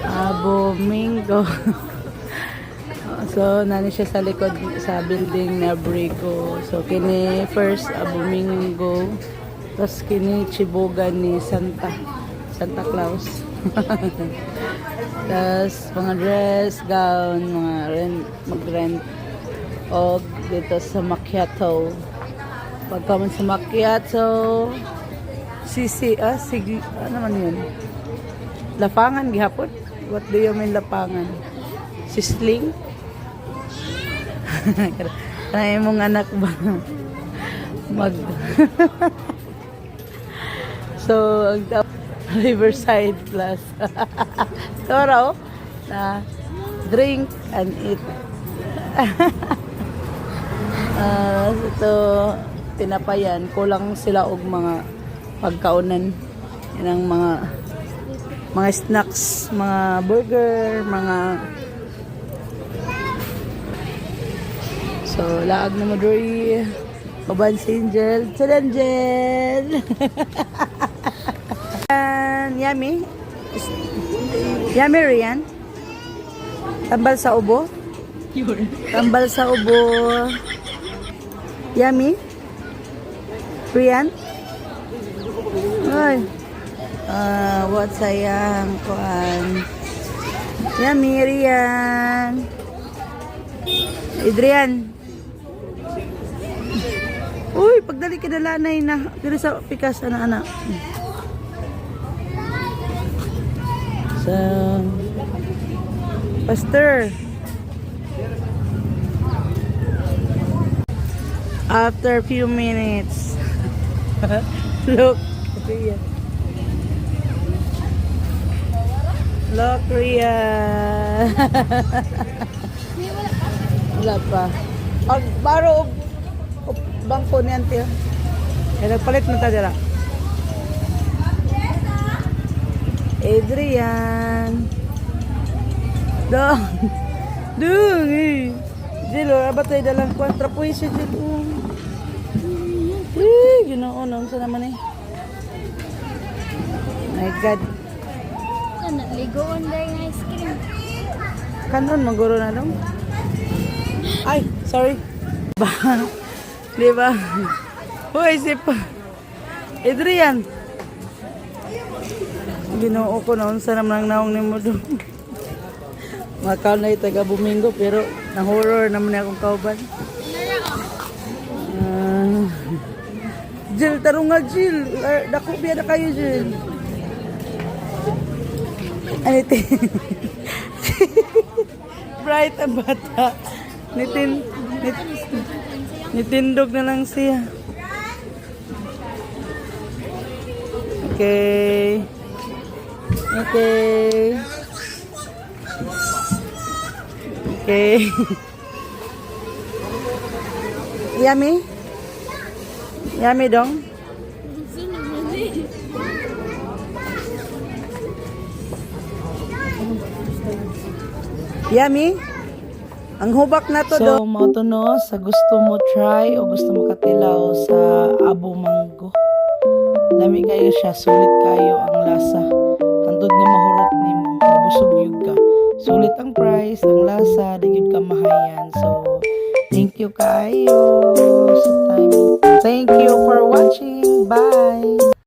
Abomingo. So, nani siya sa likod sa building na Brico. So, kini first Abomingo. Tapos kini Chibugan ni Santa Claus. Tapos, mga dress, gown, mga mag-rent. O, dito sa Macchiato. Pagka man sa Macchiato, sige, ano man yun? Lapangan, gihapon? What do you mean lapangan? Sisling? Kaya mong anak ba? So, Riverside Plus. Toro, na drink and eat. Ito, tinapayan. Kulang sila og mga pagkaunan. Yan ang mga snacks, mga burger, mga so, laag na mo duri. Kaban si Angel. Si Angel! Yummy. Yummy, Rian. Tambal sa ubo. Tambal sa ubo. Yummy. Rian. Ay. What sayang kuan. Yummy, Rian. Adrian. Uy, pagdali ka na lanay na. Dito sa pikas, anak-anak. So, Pastor. After a few minutes. Look. Look, Ria. Wala pa. Baro bangko niyan, tiyo. Nagpalit mo ta dira. Adrian. Dong. Dong. Jilo, abatay dalang 4 puwis siya dito. Ginoo, nung sa naman eh. My God. Ligoon na yung ice cream. Kanon, maguro na dong. Ay, sorry. Diba? Uy, sip. Adrian. Ginoo ko noon sa naman ang naong ni mo doon. Makaw na itaga Bumingo pero na horror naman akong kauban. Jill, tarong nga Jill. Dako biya na kayo Jill. Anite. Bright ang bata. Nitindog na lang siya. Okay. Okay. Okay. Yummy? Yummy dong? Yummy? Ang hubak na to do. So, mao to no, sa gusto mo try o gusto mo katilaw sa Abomingo. Lami kayo siya, sulit kayo ang lasa. Hantod nga mahurot nimo, mabusog yun ka. Sulit ang price, ang lasa, di yun ka mahayan. So, thank you kayo sa time. Thank you for watching. Bye!